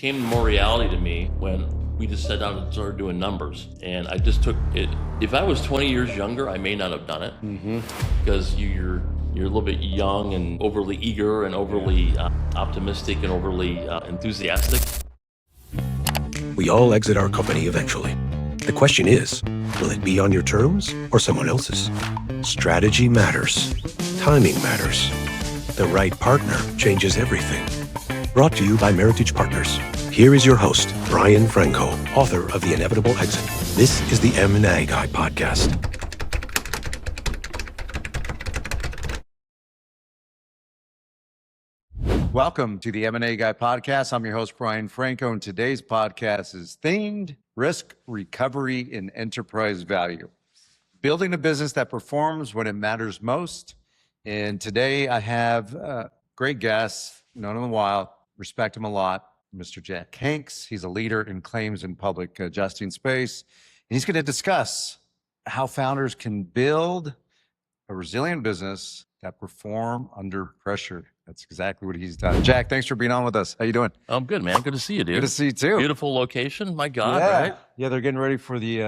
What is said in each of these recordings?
Came more reality to me when we just sat down and started doing numbers. And I just took it. If I was 20 years younger, I may not have done it because you're a little bit young and overly eager and overly optimistic and overly enthusiastic. We all exit our company eventually. The question is, will it be on your terms or someone else's? Strategy matters. Timing matters. The right partner changes everything. Brought to you by Meritage Partners. Here is your host, Brian Franco, author of The Inevitable Exit. This is the M&A Guy Podcast. Welcome to the M&A Guy Podcast. I'm your host, Brian Franco, and today's podcast is themed Risk Recovery and Enterprise Value. Building a business that performs when it matters most. And today I have a great guest, known him a while, respect him a lot, Mr. Jack Hanks. He's a leader in claims and public adjusting space. And he's going to discuss how founders can build a resilient business that perform under pressure. That's exactly what he's done. Jack, thanks for being on with us. How you doing? I'm good, man. Good to see you, dude. Good to see you too. Beautiful location. My God, right? Yeah, they're getting ready for the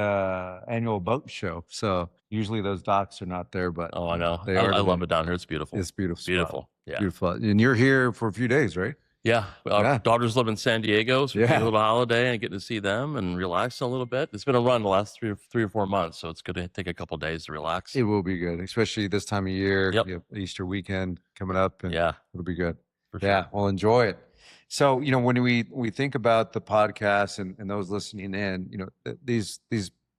annual boat show. So usually those docks are not there, but Oh, I know. they I are love it down here. It's beautiful. It's beautiful. Beautiful. Yeah. Beautiful. And you're here for a few days, right? Yeah. Our Yeah. daughters live in San Diego, so we Yeah. take a little holiday and get to see them and relax a little bit. It's been a run the last three or 4 months, so it's good to take a couple of days to relax. It will be good, especially this time of year. Yep. You have Easter weekend coming up, and Yeah, it'll be good. for sure. Yeah, well, enjoy it. So, when we think about the podcast and those listening in, these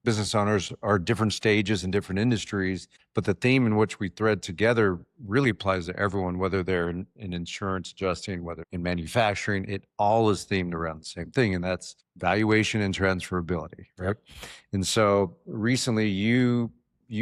business owners are different stages in different industries, but the theme in which we thread together really applies to everyone, whether they're in insurance adjusting, whether in manufacturing, it all is themed around the same thing, and that's valuation and transferability, right? And so recently you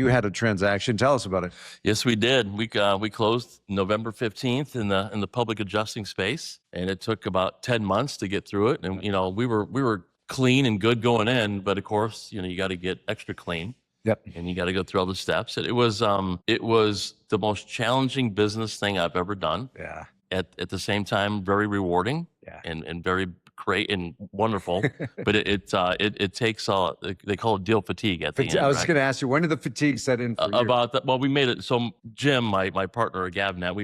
had a transaction. Tell us about it. Yes, we did. We closed November 15th in the public adjusting space, and it took about 10 months to get through it. And we were clean and good going in, but of course, you got to get extra clean. Yep. And you got to go through all the steps. It was the most challenging business thing I've ever done. Yeah. At the same time, very rewarding. Yeah. And very great and wonderful. But it takes they call it deal fatigue at the end. I was right? going to ask you, when did the fatigue set in for you? About that. Well, we made it. So Jim, my partner at Gavnet,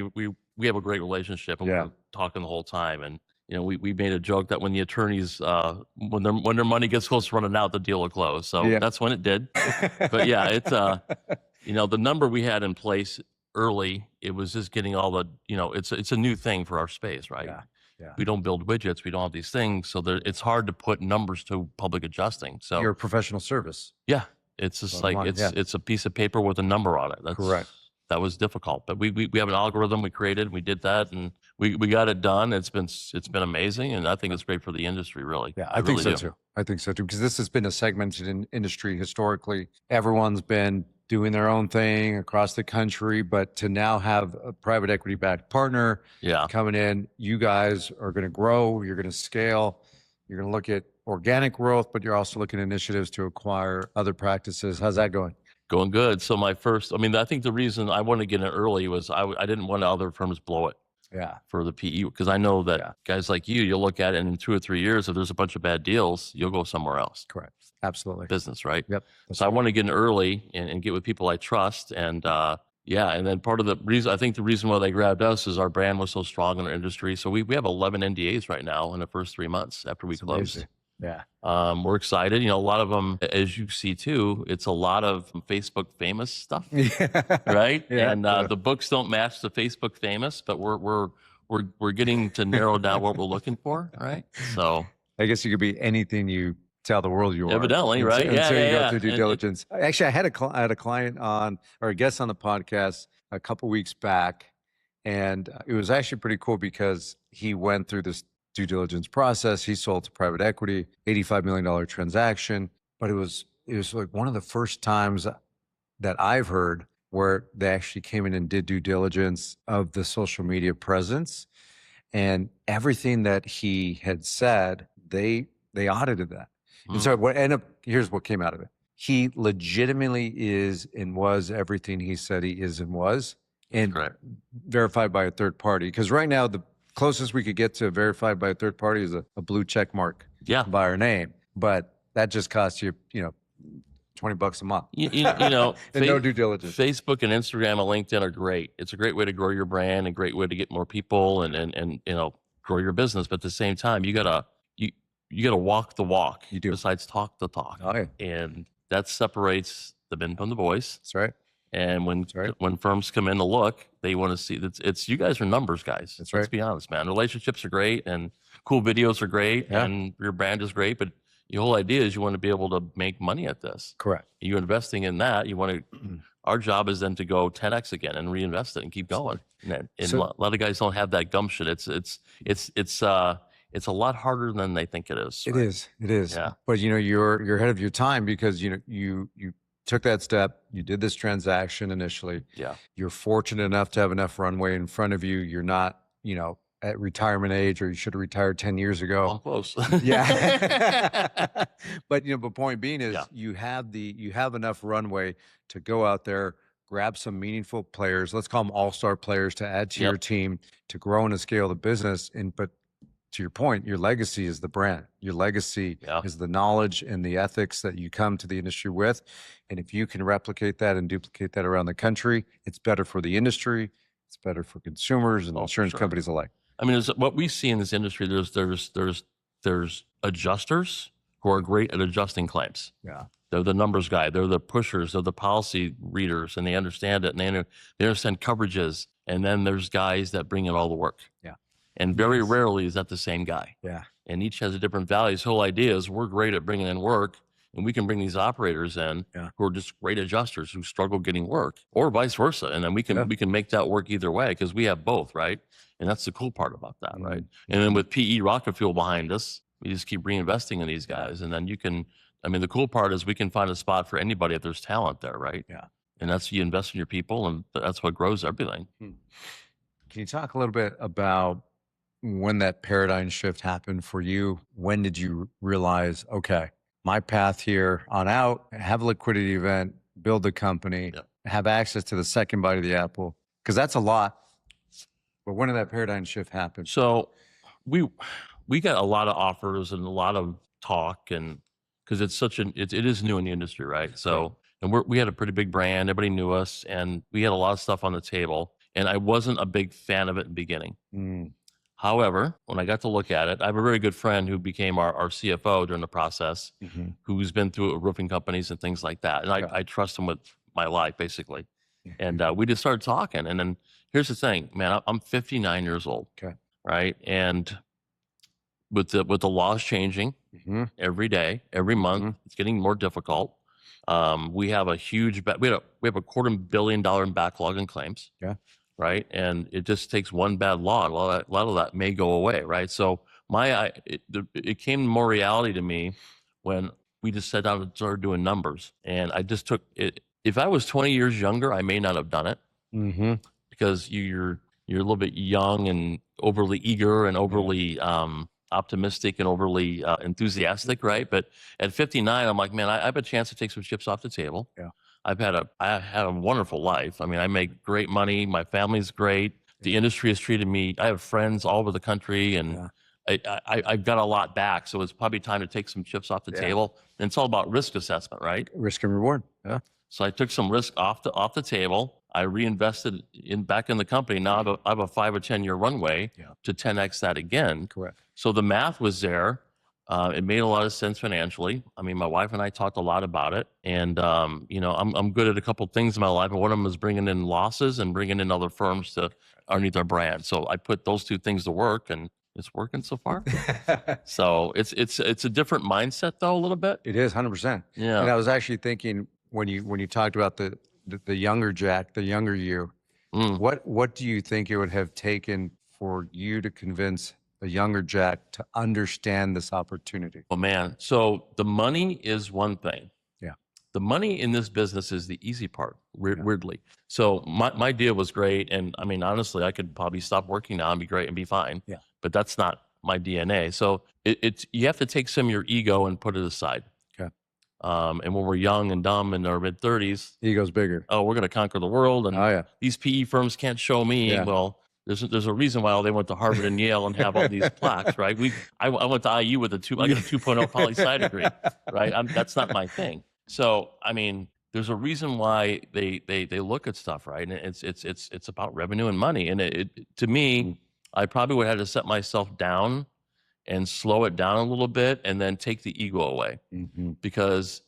we have a great relationship, and we were talking the whole time. And we made a joke that when the attorneys when their money gets close to running out, the deal will close. So that's when it did. But yeah, it's the number we had in place early. It was just getting all the it's a new thing for our space, right? Yeah. We don't build widgets. We don't have these things, so it's hard to put numbers to public adjusting. So You're a professional service. yeah, it's just Bottom like line, it's a piece of paper with a number on it. That's Correct. That was difficult, but we have an algorithm we created. We did that, and we got it done. It's been amazing, and I think it's great for the industry. Really, Yeah, I think so too. I think so too, because this has been a segmented industry historically. Everyone's been doing their own thing across the country, but to now have a private equity backed partner coming in, you guys are going to grow. You're going to scale. You're going to look at organic growth, but you're also looking at initiatives to acquire other practices. How's that going? Going good. So I think the reason I wanted to get in early was I didn't want other firms blow it. Yeah. For the PE, because I know that guys like you'll look at it, and in 2 or 3 years, if there's a bunch of bad deals, you'll go somewhere else. Correct. Absolutely. Business, right? Yep. So I want to get in early and get with people I trust. And and then part of the reason why they grabbed us is our brand was so strong in our industry. So we have 11 NDAs right now in the first 3 months after we closed. Amazing. Yeah. We're excited. A lot of them, as you see too, it's a lot of Facebook famous stuff, right? Yeah. And the books don't match the Facebook famous, but we're getting to narrow down what we're looking for, right? So I guess you could be anything you tell the world you are. Evidently, right? Until you go Yeah. through due diligence. Actually, I had a client on, or a guest on the podcast a couple weeks back, and it was actually pretty cool because he went through this due diligence process. He sold to private equity, $85 million transaction, but it was like one of the first times that I've heard where they actually came in and did due diligence of the social media presence, and everything that he had said, they audited that. And so here's what came out of it. He legitimately is and was everything he said he is and was, and verified by a third party. Because right now, closest we could get to verified by a third party is a blue check mark Yeah. by our name, but that just costs you, $20 a month. You know, and no due diligence. Facebook and Instagram and LinkedIn are great. It's a great way to grow your brand and great way to get more people and grow your business. But at the same time, you gotta walk the walk. You do. Besides talk the talk. Oh, yeah. And that separates the men from the boys. That's right. And when firms come in to look, they want to see it's you guys are numbers guys. That's Let's right. be honest, man. Relationships are great and cool videos are great and your brand is great, but the whole idea is you want to be able to make money at this. Correct. You're investing in that. You want to. Our job is then to go 10x again and reinvest it and keep going. And a lot of guys don't have that gumption. It's a lot harder than they think it is. Right? It is. Yeah. But you're ahead of your time because you took that step. You did this transaction initially. Yeah. You're fortunate enough to have enough runway in front of you. You're not, at retirement age, or you should have retired 10 years ago. I'm close. Yeah. But point being is you have enough runway to go out there, grab some meaningful players. Let's call them all-star players to add to your team to grow and to scale the business. But to your point, your legacy is the brand. Your legacy is the knowledge and the ethics that you come to the industry with. And if you can replicate that and duplicate that around the country, it's better for the industry. It's better for consumers and insurance companies alike. I mean, what we see in this industry, there's adjusters who are great at adjusting claims. Yeah. They're the numbers guy. They're the pushers. They're the policy readers, and they understand it, and they understand coverages. And then there's guys that bring in all the work. Yeah. And very rarely is that the same guy. Yeah. And each has a different value. His whole idea is we're great at bringing in work, and we can bring these operators in who are just great adjusters who struggle getting work, or vice versa. And then we can make that work either way because we have both, right? And that's the cool part about that, right? And then with PE rocket fuel behind us, we just keep reinvesting in these guys. And then the cool part is we can find a spot for anybody if there's talent there, right? Yeah. And that's, you invest in your people, and that's what grows everything. Can you talk a little bit about when that paradigm shift happened for you? When did you realize, okay, my path here on out, have a liquidity event, build a company, have access to the second bite of the apple? Because that's a lot. But when did that paradigm shift happen? So we got a lot of offers and a lot of talk, and because it is new in the industry, right? So, and we had a pretty big brand, everybody knew us, and we had a lot of stuff on the table. And I wasn't a big fan of it in the beginning. However, when I got to look at it, I have a very good friend who became our CFO during the process, who's been through roofing companies and things like that. And I trust him with my life, basically. And we just started talking. And then here's the thing, man, I'm 59 years old, right? And with the laws changing every day, every month, it's getting more difficult. We have a huge, we have a $250 million backlog in claims. Right. And it just takes one bad law. A lot of that may go away. Right. So it came more reality to me when we just sat down and started doing numbers. And I just took it. If I was 20 years younger, I may not have done it because you're a little bit young and overly eager and overly optimistic and overly enthusiastic. Right. But at 59, I'm like, man, I have a chance to take some chips off the table. Yeah. I had a wonderful life. I mean, I make great money. My family's great. The industry has treated me. I have friends all over the country, and I've got a lot back. So it's probably time to take some chips off the table. And it's all about risk assessment, right? Risk and reward. Yeah. So I took some risk off the table. I reinvested back in the company. Now I have a 5 or 10 year runway to 10x that again. Correct. So the math was there. It made a lot of sense financially. I mean, my wife and I talked a lot about it, and I'm good at a couple of things in my life, and one of them is bringing in losses and bringing in other firms to underneath our brand. So I put those two things to work, and it's working so far. So it's a different mindset though, a little bit. It is 100%. Yeah. And I was actually thinking when you talked about the younger Jack, the younger you, what do you think it would have taken for you to convince a younger Jack to understand this opportunity? Oh man. So the money is one thing. Yeah. The money in this business is the easy part, weirdly. So my deal was great. And I mean, honestly, I could probably stop working now and be great and be fine. Yeah. But that's not my DNA. So you have to take some of your ego and put it aside. Okay. And when we're young and dumb in our mid-30s, ego's bigger. Oh, we're going to conquer the world. And these PE firms can't show me. Yeah. Well, There's a reason why they went to Harvard and Yale and have all these plaques, right? I went to IU with I got a 2.0 poli-sci degree, right? That's not my thing. So, I mean, there's a reason why they look at stuff, right? And it's about revenue and money. And to me, I probably would have to set myself down and slow it down a little bit and then take the ego away. Because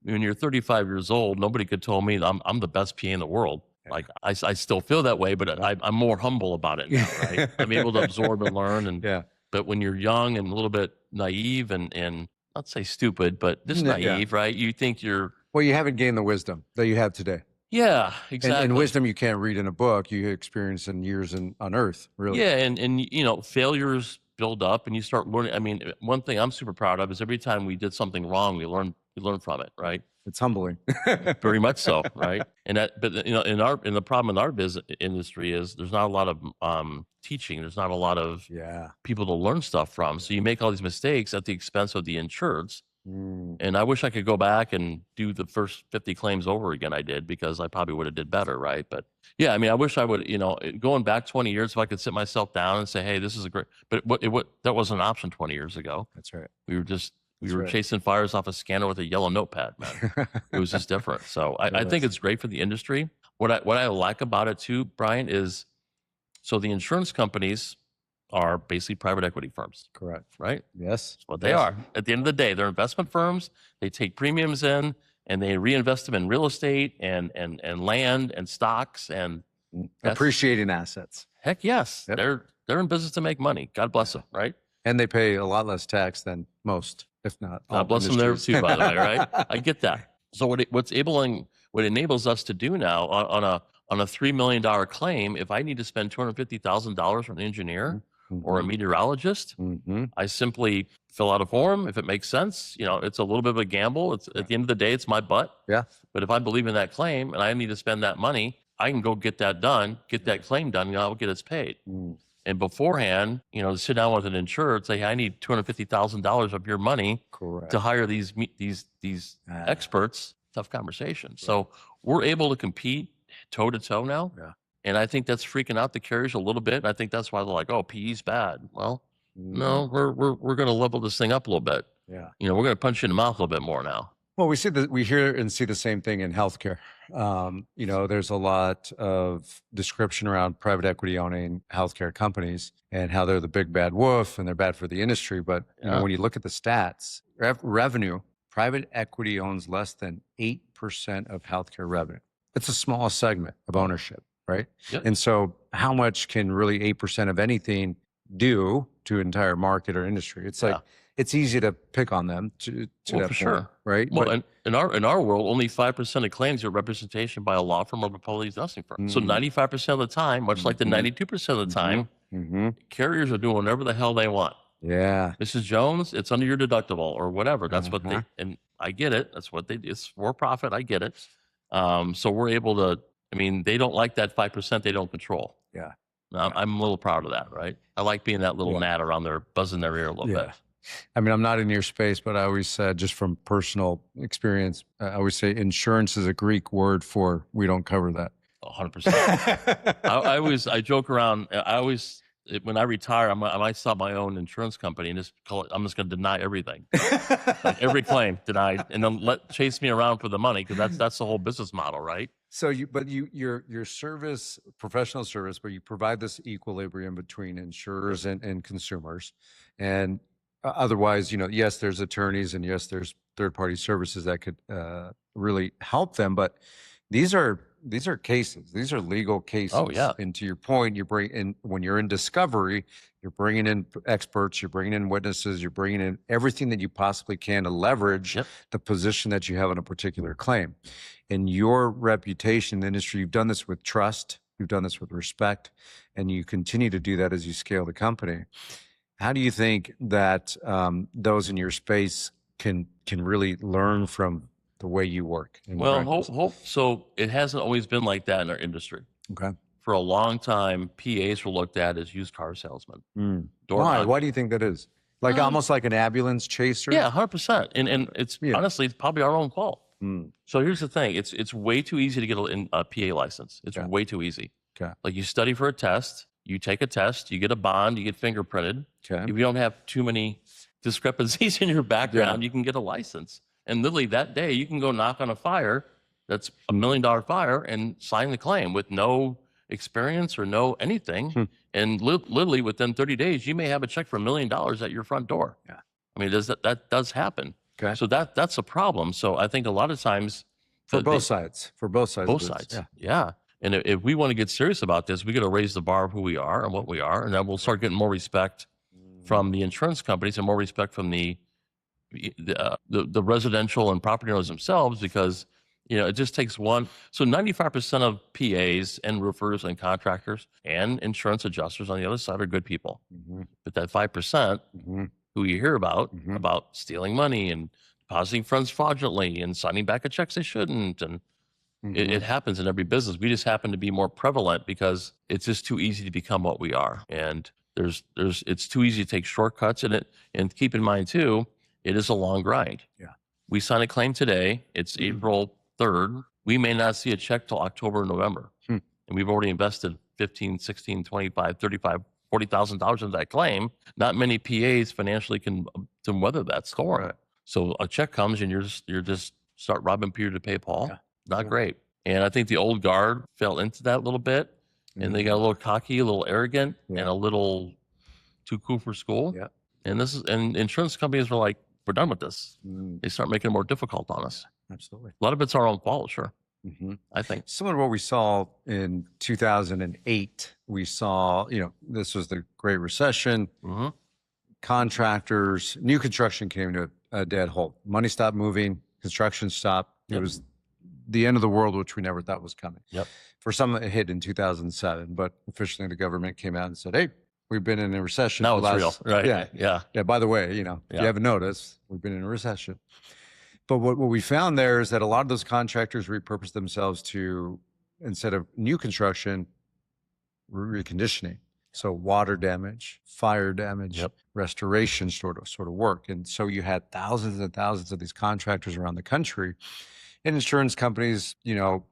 when you're 35 years old, nobody could tell me I'm the best PA in the world. Like I still feel that way, but I'm more humble about it now, right? I'm able to absorb and learn. And but when you're young and a little bit naive and not say stupid, but just naive, right? You think you're you haven't gained the wisdom that you have today. Yeah, exactly. And wisdom you can't read in a book. You experience in years on Earth, really. Yeah, and you know, failures build up, and you start learning. I mean, one thing I'm super proud of is every time we did something wrong, we learn from it, right? It's humbling. Very much so, right? And but you know, the problem in our business industry is there's not a lot of teaching. There's not a lot of people to learn stuff from. So you make all these mistakes at the expense of the insureds. And I wish I could go back and do the first 50 claims over again. I did, because I probably would have did better, right? But yeah, I mean, I wish I would, you know, going back 20 years, if I could sit myself down and say, hey, this is a great, but that wasn't an option 20 years ago. That's right. We were chasing fires off a scanner with a yellow notepad, man. It was just different. So I think it's great for the industry. What I like about it too, Brian, is so the insurance companies are basically private equity firms. Correct. Right? Yes. That's what they are. At the end of the day, they're investment firms. They take premiums in and they reinvest them in real estate and land and stocks and appreciating assets. Heck yes. Yep. They're in business to make money. God bless them, right? And they pay a lot less tax than most, if not all. God bless them there too, by the way, right? I get that. So what enables us to do now on a $3 million claim, if I need to spend $250,000 on an engineer or a meteorologist, I simply fill out a form. If it makes sense, you know, it's a little bit of a gamble. It's at the end of the day, it's my butt. Yeah. But if I believe in that claim and I need to spend that money, I can go get that done, get that claim done, and I'll get it paid. And beforehand, you know, to sit down with an insurer and say, hey, I need $250,000 of your money to hire these experts. Tough conversation. So we're able to compete toe to toe now. Yeah. And I think that's freaking out the carriers a little bit. And I think that's why they're like, oh, PE's bad. Well, no, we're going to level this thing up a little bit. Yeah. You know, we're going to punch you in the mouth a little bit more now. Well, we hear and see the same thing in healthcare. You know, there's a lot of description around private equity owning healthcare companies and how they're the big bad wolf and they're bad for the industry. But you know, when you look at the stats, revenue, private equity owns less than 8% of healthcare revenue. It's a small segment of ownership, right? Yep. And so how much can really 8% of anything do to an entire market or industry? It's like, it's easy to pick on them to that point, sure. Right? Well, but, and in our world, only 5% of claims are representation by a law firm or a police nursing firm. So 95% of the time, much like the 92% of the time, carriers are doing whatever the hell they want. Yeah. Mrs. Jones, it's under your deductible or whatever. That's what they, and I get it. That's what they do. It's for profit. I get it. So we're able to, I mean, they don't like that 5% they don't control. Yeah. I'm a little proud of that, right? I like being that little gnat around their, buzzing their ear a little bit. I mean, I'm not in your space, but I always said, just from personal experience, I always say insurance is a Greek word for we don't cover that. 100%. I joke around. When I retire, I might start my own insurance company and just call it, I'm just going to deny everything. Like every claim denied, and then chase me around for the money, because that's the whole business model, right? So your service, professional service, but you provide this equilibrium between insurers and consumers. And otherwise, you know, yes, there's attorneys and yes, there's third-party services that could really help them. But these are cases. These are legal cases. Oh, yeah. And to your point, you bring in, when you're in discovery, you're bringing in experts, you're bringing in witnesses, you're bringing in everything that you possibly can to leverage the position that you have on a particular claim. And your reputation in the industry, you've done this with trust, you've done this with respect, and you continue to do that as you scale the company. How do you think that those in your space can really learn from the way you work? Well, so it hasn't always been like that in our industry. Okay. For a long time, PAs were looked at as used car salesmen. Why? Why do you think that is? Like almost like an ambulance chaser? Yeah, 100%. And it's honestly, it's probably our own fault. So here's the thing. It's way too easy to get a PA license. It's way too easy. Okay. Like you study for a test, You take a test, you get a bond, you get fingerprinted. Okay. If you don't have too many discrepancies in your background, you can get a license. And literally that day, you can go knock on a fire that's $1 million fire and sign the claim with no experience or no anything. And literally within 30 days, you may have a check for $1 million at your front door. Yeah. I mean, that does happen. Okay. So that's a problem. So I think a lot of times for both sides. Both sides. Yeah. And if we want to get serious about this, we got to raise the bar of who we are and what we are, and then we'll start getting more respect from the insurance companies and more respect from the residential and property owners themselves, because it just takes one. So 95% of PAs and roofers and contractors and insurance adjusters on the other side are good people. But that 5% who you hear about stealing money and depositing funds fraudulently and signing back a checks they shouldn't, and it happens in every business. We just happen to be more prevalent because it's just too easy to become what we are. And it's too easy to take shortcuts in it. And keep in mind too, it is a long grind. Yeah. We sign a claim today. It's April 3rd. We may not see a check till October or November. And we've already invested $15, $16, $25, $35, $40,000 into that claim. Not many PAs financially can weather that storm. Right. So a check comes and you're just start robbing Peter to pay Paul. Yeah. Not great. And I think the old guard fell into that a little bit, and they got a little cocky, a little arrogant, and a little too cool for school. Yeah. And insurance companies were like, we're done with this. They start making it more difficult on us. Absolutely. A lot of it's our own fault, sure. I think. Similar to what we saw in 2008, we saw, this was the Great Recession. Contractors, new construction came to a dead halt. Money stopped moving, construction stopped. It was the end of the world, which we never thought was coming. For some, it hit in 2007, but officially the government came out and said, hey, we've been in a recession. Now it's real, right? Yeah. By the way, if you haven't noticed, we've been in a recession. But what we found there is that a lot of those contractors repurposed themselves to, instead of new construction, reconditioning. So water damage, fire damage, restoration sort of work. And so you had thousands and thousands of these contractors around the country. And insurance companies,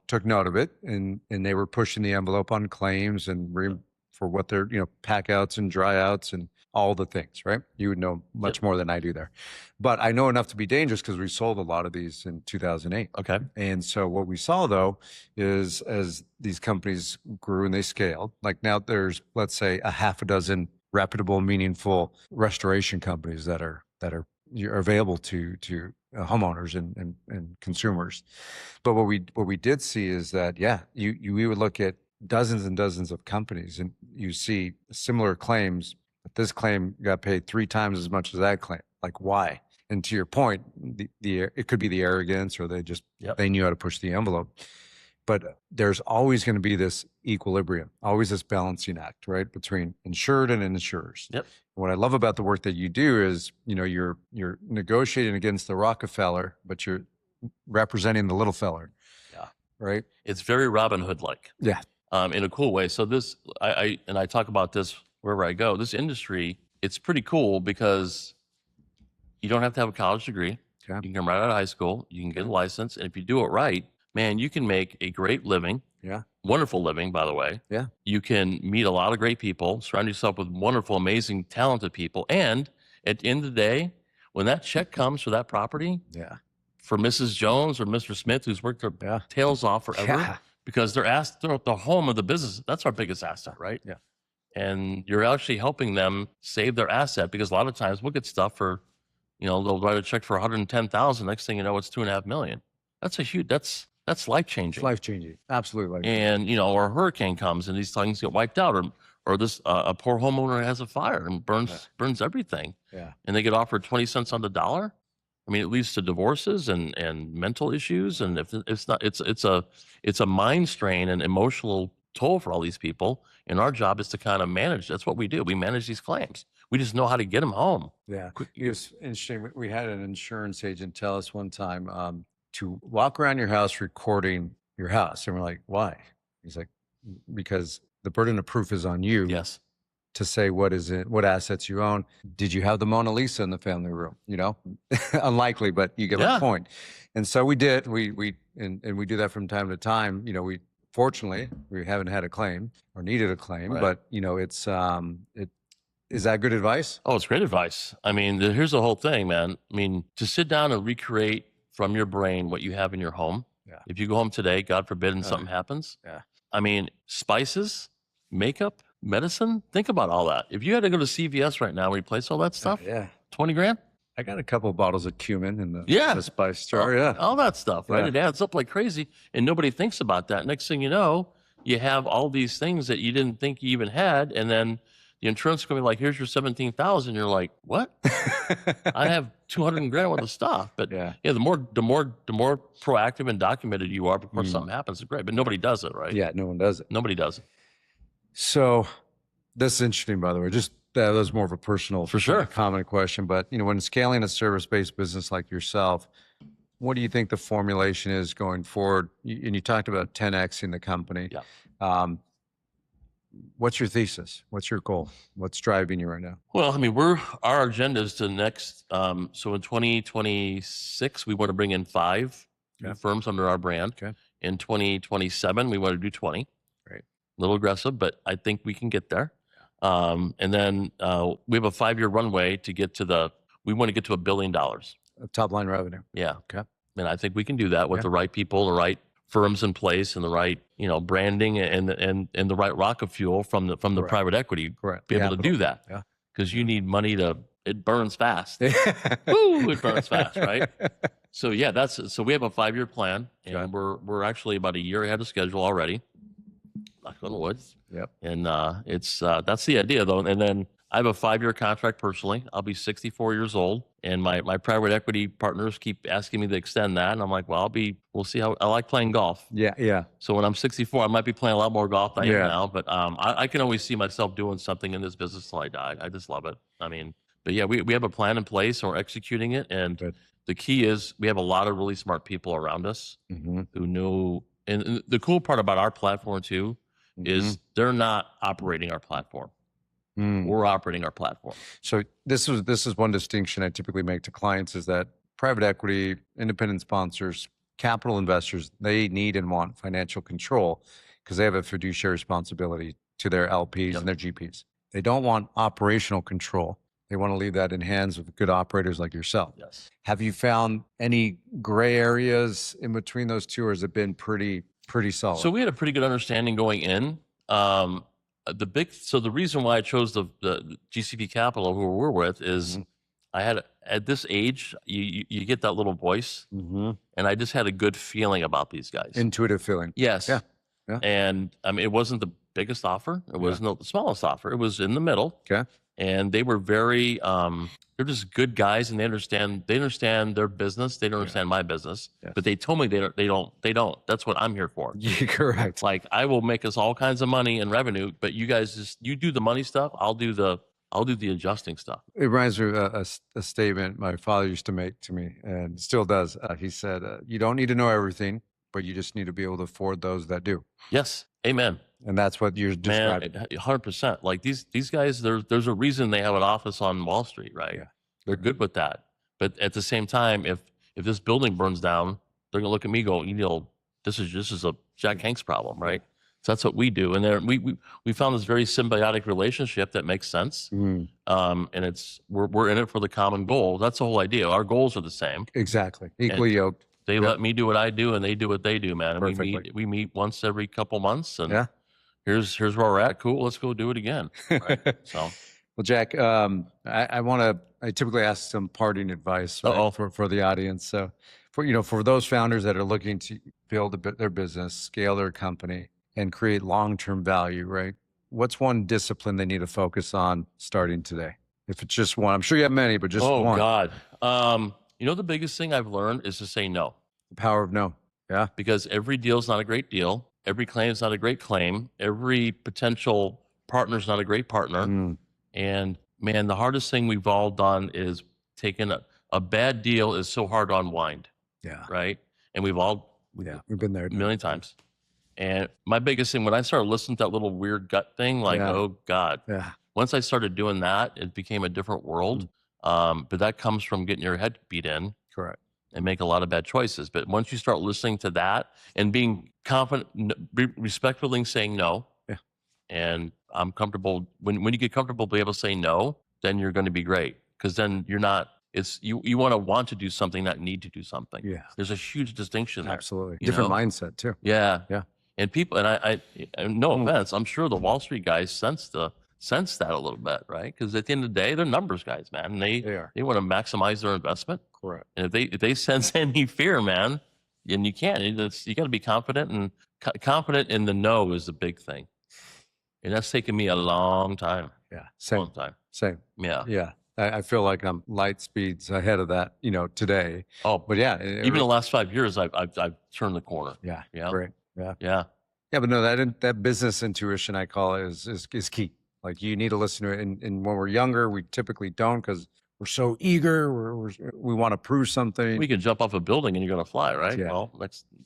took note of it, and they were pushing the envelope on claims and for what they're, pack outs and dry outs and all the things, right? You would know much more than I do there. But I know enough to be dangerous because we sold a lot of these in 2008. Okay. And so what we saw though is as these companies grew and they scaled, like now there's, let's say, a half a dozen reputable, meaningful restoration companies that are available to homeowners and consumers. But what we did see is that, we would look at dozens and dozens of companies and you see similar claims, but this claim got paid 3 times as much as that claim. Like, why? And to your point, it could be the arrogance, or they knew how to push the envelope. But there's always going to be this equilibrium, always this balancing act, right, between insured and insurers. What I love about the work that you do is, you're negotiating against the Rockefeller, but you're representing the little feller. Right. It's very Robin Hood like. In a cool way. So this, I talk about this wherever I go. This industry, it's pretty cool because you don't have to have a college degree. You can come right out of high school. You can get a license, and if you do it right, man, you can make a great living. Wonderful living, by the way. You can meet a lot of great people, surround yourself with wonderful, amazing, talented people. And at the end of the day, when that check comes for that property, for Mrs. Jones or Mr. Smith, who's worked their tails off forever, because they're the home of the business. That's our biggest asset, right? And you're actually helping them save their asset, because a lot of times we'll get stuff for, they'll write a check for 110,000. Next thing you know, it's $2.5 million. That's a huge, that's life-changing. It's life-changing. Absolutely life-changing. And, or a hurricane comes and these things get wiped out, or this, a poor homeowner has a fire and burns everything. And they get offered 20 cents on the dollar. I mean, it leads to divorces and mental issues. And if it's not, it's a mind strain and emotional toll for all these people. And our job is to kind of manage. That's what we do. We manage these claims. We just know how to get them home. It was interesting. We had an insurance agent tell us one time to walk around your house recording your house. And we're like, why? He's like, because the burden of proof is on you. To say what is it, what assets you own. Did you have the Mona Lisa in the family room? Unlikely, but you get my point. And so we did. We do that from time to time. We Fortunately, we haven't had a claim or needed a claim, Right. but is that good advice? Oh, it's great advice. I mean, here's the whole thing, man. I mean, to sit down and recreate from your brain what you have in your home. Yeah. If you go home today, God forbid, and something happens. Yeah. I mean, spices, makeup, medicine. Think about all that. If you had to go to CVS right now and replace all that stuff, Yeah. 20 grand. I got a couple of bottles of cumin in the spice jar. all, Yeah. all that stuff, right? Yeah. It adds up like crazy, and nobody thinks about that. Next thing you know, you have all these things that you didn't think you even had, and then the insurance company like, here's your 17,000. You're like, what? I have 200 grand worth of stuff. But Yeah. the more proactive and documented you are before something happens, it's great. But nobody does it, right? Yeah, no one does it. Nobody does it. So this is interesting, by the way. Just that was more of a personal, For sure, common question. But when scaling a service-based business like yourself, what do you think the formulation is going forward? And you talked about 10Xing the company. Yeah. What's your thesis? What's your goal? What's driving you right now? Well, I mean, our agenda is to next. So in 2026, we want to bring in 5 firms under our brand. Okay. In 2027, we want to do 20. Great. A little aggressive, but I think we can get there. And then we have a 5-year runway to get to we want to get to $1 billion. Top line revenue. Yeah. Okay. And I think we can do that with the right people, the right firms in place, and the right, branding and the right rocket fuel from the private equity. Correct. Be able to do that. Yeah. Because you need money it burns fast. Woo, it burns fast, right? So yeah, so we have a 5-year plan, and we're actually about a year ahead of schedule already. Knock on wood. Yep. And it's that's the idea though. And then I have a 5-year contract personally. I'll be 64 years old, and my private equity partners keep asking me to extend that, and I'm like, well, we'll see how. I like playing golf. Yeah. So when I'm 64, I might be playing a lot more golf than I am now. But I can always see myself doing something in this business till I die. I just love it. I mean, but yeah, we have a plan in place, and we're executing it. And the key is we have a lot of really smart people around us who know. And the cool part about our platform too is they're not operating our platform. We're operating our platform. So this is one distinction I typically make to clients is that private equity, independent sponsors, capital investors, they need and want financial control because they have a fiduciary responsibility to their LPs and their GPs. They don't want operational control. They want to leave that in hands of good operators like yourself. Yes. Have you found any gray areas in between those two, or has it been pretty solid? So we had a pretty good understanding going in. The reason why I chose the GCP Capital, who we're with, is I had at this age, you get that little voice, and I just had a good feeling about these guys. Intuitive feeling. Yes. Yeah. And I mean, it wasn't the biggest offer. It wasn't the smallest offer. It was in the middle. Okay. And they were very, they're just good guys, and they understand their business. They don't understand my business, but they told me they don't. That's what I'm here for. You're correct. Like, I will make us all kinds of money and revenue, but you guys you do the money stuff. I'll do the adjusting stuff. It reminds me of a statement my father used to make to me, and still does. He said, you don't need to know everything, but you just need to be able to afford those that do. Yes. Amen. And that's what you're describing. Man, 100%. Like these guys, there's a reason they have an office on Wall Street, right? Yeah. They're good with that. But at the same time, if this building burns down, they're gonna look at me and go, this is a Jack Hanks problem, right? So that's what we do. And we found this very symbiotic relationship that makes sense. And we're in it for the common goal. That's the whole idea. Our goals are the same. Exactly. Equally yoked. They let me do what I do, and they do what they do, man. And Perfectly. we meet once every couple months, and here's where we're at. Cool, let's go do it again. Right? So, well, Jack, I typically ask some parting advice for the audience. So, for those founders that are looking to build their business, scale their company, and create long-term value, right? What's one discipline they need to focus on starting today? If it's just one, I'm sure you have many, but just one. Oh God. The biggest thing I've learned is to say no. The power of no. Yeah. Because every deal is not a great deal. Every claim is not a great claim. Every potential partner is not a great partner. And man, the hardest thing we've all done is taken a bad deal is so hard to unwind. Yeah. Right. And we've been there a million times. And my biggest thing, when I started listening to that little weird gut thing, like, oh God. Yeah. Once I started doing that, it became a different world. But that comes from getting your head beat in. Correct. and make a lot of bad choices. But once you start listening to that and being confident, respectfully saying no, Yeah. and I'm comfortable, when you get comfortable be able to say no, then you're going to be great. Because then you're not, it's you want to do something, not need to do something. Yeah. There's a huge distinction there. Absolutely. you Different know? mindset too. Yeah. Yeah. And people, and I no offense, I'm sure the Wall Street guys sense that a little bit, right? Because at the end of the day, they're numbers guys, man. And They are. they want to maximize their investment. Correct. And if they sense any fear, man, and you can't, you got to be confident, and confident in the no is the big thing. And that's taken me a long time. Yeah. Same. Long time. Same. Yeah. Yeah. I feel like I'm light speeds ahead of that, today. Oh, But yeah. even the last 5 years, I've turned the corner. Yeah. Yeah. Great. Yeah. Yeah. Yeah. But no, that business intuition, I call it, is key. Like you need to listen to it. And when we're younger, we typically don't because we're so eager. We want to prove something. We can jump off a building and you're going to fly, right? Yeah. Well,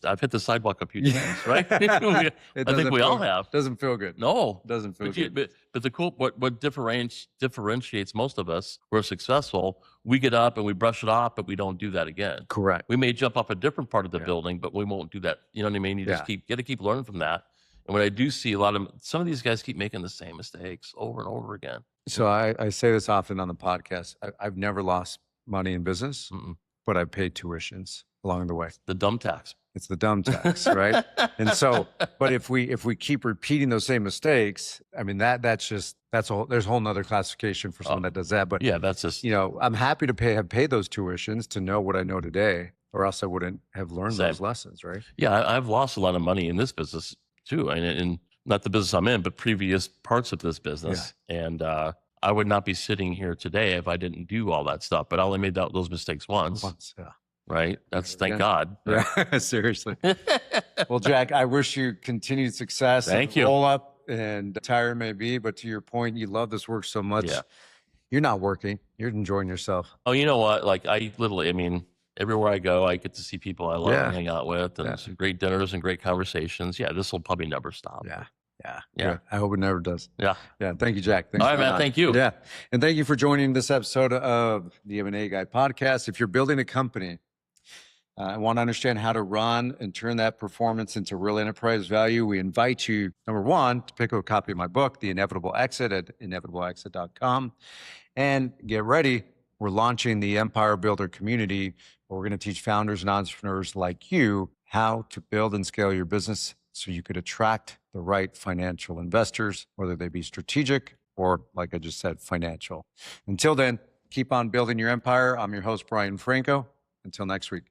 I've hit the sidewalk a few Yeah. times, right? I think we all have. Doesn't feel good. No, Doesn't feel good. but the cool what differentiates most of us, we're successful. We get up and we brush it off, but we don't do that again. Correct. We may jump off a different part of the Yeah. building, but we won't do that. You know what I mean? You just Yeah. got to keep learning from that. And what I do see some of these guys keep making the same mistakes over and over again. So I say this often on the podcast. I've never lost money in business, Mm-mm. but I paid tuitions along the way. The dumb tax. It's the dumb tax, right? And so, but if we keep repeating those same mistakes, I mean there's a whole nother classification for someone that does that. But Yeah, that's just I'm happy to have paid those tuitions to know what I know today, or else I wouldn't have learned Same. those lessons, right? Yeah, I've lost a lot of money in this business too, and not the business I'm in, but previous parts of this business. And I would not be sitting here today if I didn't do all that stuff. But I only made those mistakes once, Yeah. right? That's thank Yeah. God. Yeah. Seriously. Well, Jack, I wish you continued success. Thank you. Roll up and retire may be, but to your point, you love this work so much. Yeah. You're not working. You're enjoying yourself. Oh, you know what? Like I mean, everywhere I go, I get to see people I love Yeah. and hang out with, and Yeah. some great dinners and great conversations. Yeah, this will probably never stop. Yeah. Yeah. Good. I hope it never does. Yeah. Yeah. Thank you, Jack. Thanks All right, for man. your time. Thank you. Yeah. And thank you for joining this episode of the M&A Guy Podcast. If you're building a company and want to understand how to run and turn that performance into real enterprise value, we invite you, number one, to pick up a copy of my book, The Inevitable Exit, at inevitableexit.com. And get ready. We're launching the Empire Builder community, where we're going to teach founders and entrepreneurs like you how to build and scale your business so you could attract the right financial investors, whether they be strategic or, like I just said, financial. Until then, keep on building your empire. I'm your host, Brian Franco. Until next week.